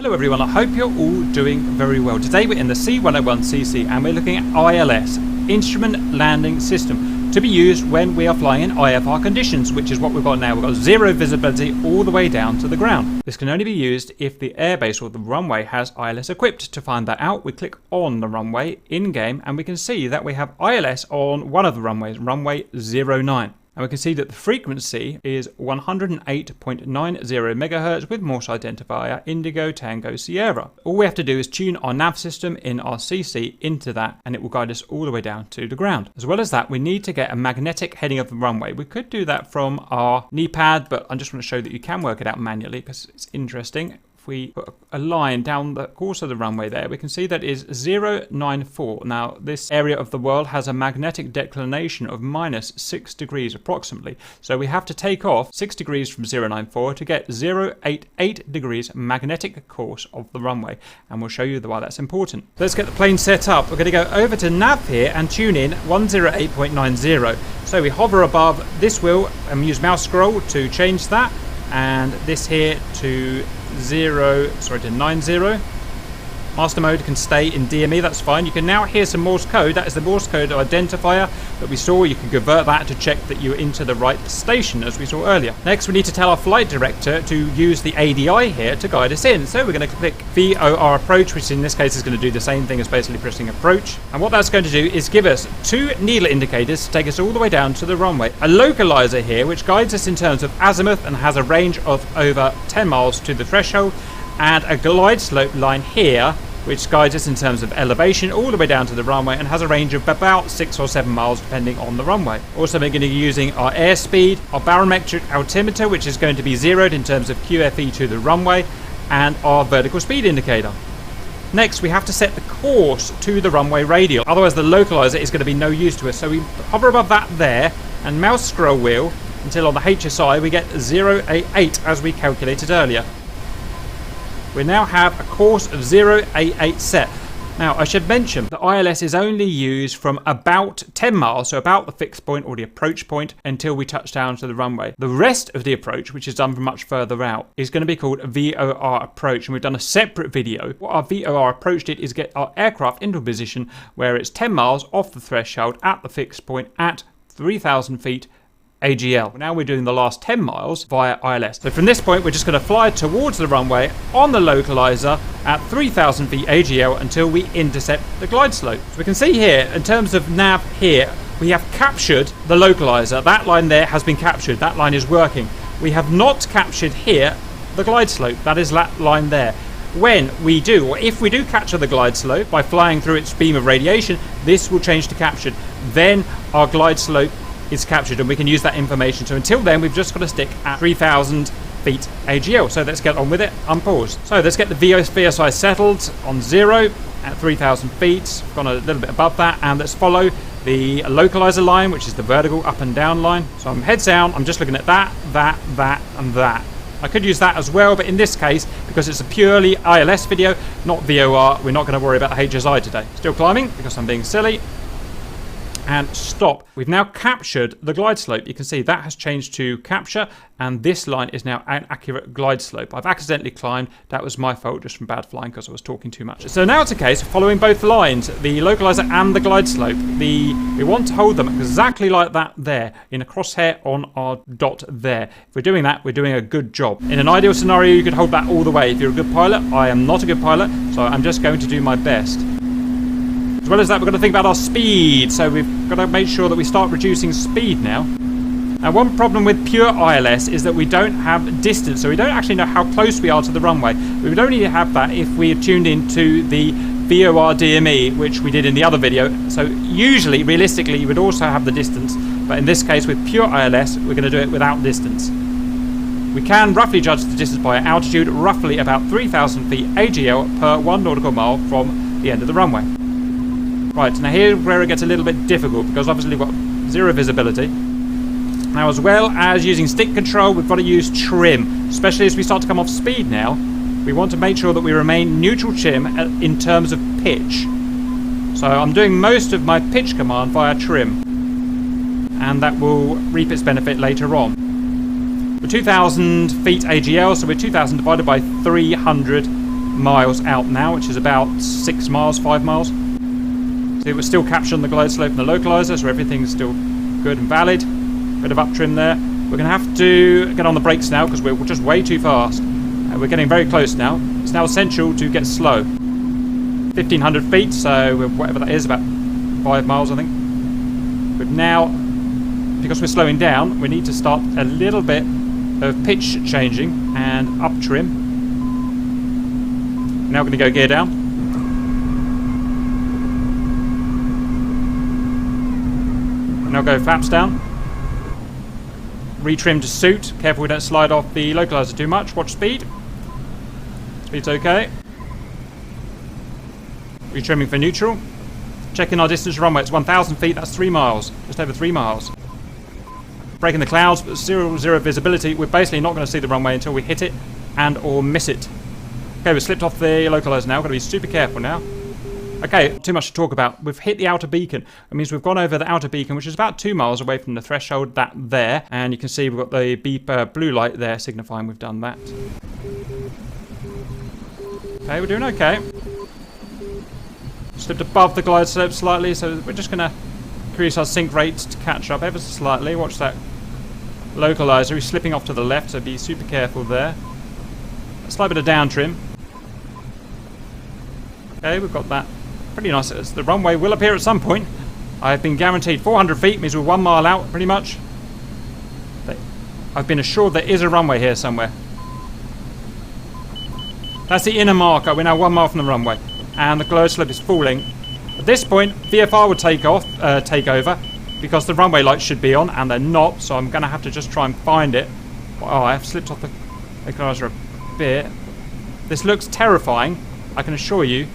Hello everyone, I hope you're all doing very well. Today we're in the C-101CC and we're looking at ILS, Instrument Landing System, to be used when we are flying in IFR conditions, which is what we've got now. We've got zero visibility all the way down to the ground. This can only be used if the airbase or the runway has ILS equipped. To find that out, we click on the runway in-game and we can see that we have ILS on one of the runways, runway 09. And we can see that the frequency is 108.90 megahertz with Morse identifier Indigo Tango Sierra. All we have to do is tune our nav system in our CC into that and it will guide us all the way down to the ground. As well as that, we need to get a magnetic heading of the runway. We could do that from our knee pad, but I just want to show that you can work it out manually because it's interesting. We put a line down the course of the runway there, we can see that is 094. Now, this area of the world has a magnetic declination of minus 6 degrees approximately. So we have to take off 6 degrees from 094 to get 088 degrees magnetic course of the runway. And we'll show you why that's important. Let's get the plane set up. We're going to go over to nav here and tune in 108.90. So we hover above this wheel and use mouse scroll to change that. And this here to 90. Master mode can stay in DME, that's fine. You can now hear some Morse code. That is the Morse code identifier that we saw. You can convert that to check that you're into the right station, as we saw earlier. Next, we need to tell our flight director to use the ADI here to guide us in. So we're going to click VOR approach, which in this case is going to do the same thing as basically pressing approach. And what that's going to do is give us two needle indicators to take us all the way down to the runway. A localizer here, which guides us in terms of azimuth and has a range of over 10 miles to the threshold. And a glide slope line here, which guides us in terms of elevation all the way down to the runway and has a range of about 6 or 7 miles depending on the runway. Also, we're going to be using our airspeed, our barometric altimeter, which is going to be zeroed in terms of QFE to the runway, and our vertical speed indicator. Next, we have to set the course to the runway radial, otherwise the localizer is going to be no use to us. So we hover above that there and mouse scroll wheel until on the HSI we get 088 as we calculated earlier. We now have a course of 088 set. Now, I should mention the ILS is only used from about 10 miles, so about the fixed point or the approach point, until we touch down to the runway. The rest of the approach, which is done from much further out, is going to be called a VOR approach, and we've done a separate video. What our VOR approach did is get our aircraft into a position where it's 10 miles off the threshold at the fixed point at 3,000 feet AGL. Now we're doing the last 10 miles via ILS. So from this point, we're just going to fly towards the runway on the localizer at 3,000 feet AGL until we intercept the glide slope. So we can see here, in terms of nav here, we have captured the localizer. That line there has been captured. That line is working. We have not captured here the glide slope. That is that line there. When we do, or if we do capture the glide slope by flying through its beam of radiation, this will change to captured. Then our glide slope is captured and we can use that information. So until then, we've just got to stick at 3,000 feet AGL. So let's get on with it, unpause. So let's get the VSI settled on 0 at 3,000 feet. We've gone a little bit above that, and let's follow the localizer line, which is the vertical up and down line. So I'm heads down, I'm just looking at that, and that. I could use that as well, but in this case, because it's a purely ILS video, not VOR, we're not going to worry about the HSI today. Still climbing because I'm being silly. And stop. We've now captured the glide slope. You can see that has changed to capture, and this line is now an accurate glide slope. I've accidentally climbed. That was my fault, just from bad flying because I was talking too much. So now it's a case of following both lines, the localizer and the glide slope. We want to hold them exactly like that there, in a crosshair on our dot there. If we're doing that, we're doing a good job. In an ideal scenario, you could hold that all the way. If you're a good pilot, I am not a good pilot, so I'm just going to do my best. As well as that, we've got to think about our speed. So we've got to make sure that we start reducing speed now. Now, one problem with pure ILS is that we don't have distance. So we don't actually know how close we are to the runway. We would only have that if we are tuned into the VOR DME, which we did in the other video. So usually, realistically, you would also have the distance. But in this case, with pure ILS, we're going to do it without distance. We can roughly judge the distance by altitude, roughly about 3,000 feet AGL per 1 nautical mile from the end of the runway. Right, now here's where it gets a little bit difficult because obviously we've got zero visibility. Now, as well as using stick control, we've got to use trim, especially as we start to come off speed now. We want to make sure that we remain neutral trim in terms of pitch. So I'm doing most of my pitch command via trim, and that will reap its benefit later on. We're 2,000 feet AGL, so we're 2,000 divided by 300 miles out now, which is about 6 miles, 5 miles. So we're still capturing the glide slope and the localizer, so everything's still good and valid. Bit of up trim there. We're going to have to get on the brakes now because we're just way too fast. We're getting very close now. It's now essential to get slow. 1,500 feet, so whatever that is, about 5 miles, I think. But now, because we're slowing down, we need to start a little bit of pitch changing and up trim. Now we're going to go gear down. Now go flaps down. Retrim to suit. Careful we don't slide off the localizer too much. Watch speed. Speed's okay. Retrimming for neutral. Checking our distance to runway. It's 1,000 feet. That's 3 miles. Just over 3 miles. Breaking the clouds, but zero visibility. We're basically not going to see the runway until we hit it and or miss it. Okay, we've slipped off the localizer now. Got to be super careful now. Okay, too much to talk about. We've hit the outer beacon. It means we've gone over the outer beacon, which is about 2 miles away from the threshold, that there. And you can see we've got the beep blue light there signifying we've done that. Okay, we're doing okay. Slipped above the glide slope slightly, so we're just going to increase our sync rate to catch up ever so slightly. Watch that localizer. He's slipping off to the left, so be super careful there. A slight bit of down trim. Okay, we've got that. Pretty nice. The runway will appear at some point. I've been guaranteed 400 feet, means we're 1 mile out, pretty much. I've been assured there is a runway here somewhere. That's the inner marker. We're now 1 mile from the runway. And the glide slope is falling. At this point, VFR will take over, because the runway lights should be on, and they're not, so I'm going to have to just try and find it. Oh, I have slipped off the localizer a bit. This looks terrifying, I can assure you.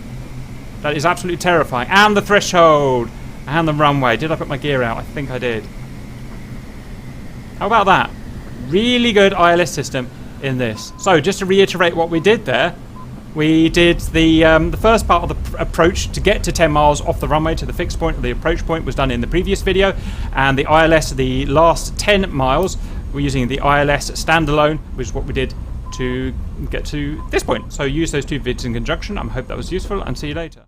That is absolutely terrifying. And the threshold! And the runway. Did I put my gear out? I think I did. How about that? Really good ILS system in this. So, just to reiterate what we did there, we did the first part of the approach to get to 10 miles off the runway to the fixed point, or the approach point, was done in the previous video. And the ILS, the last 10 miles, we're using the ILS standalone, which is what we did to get to this point. So use those two vids in conjunction. I hope that was useful, and see you later.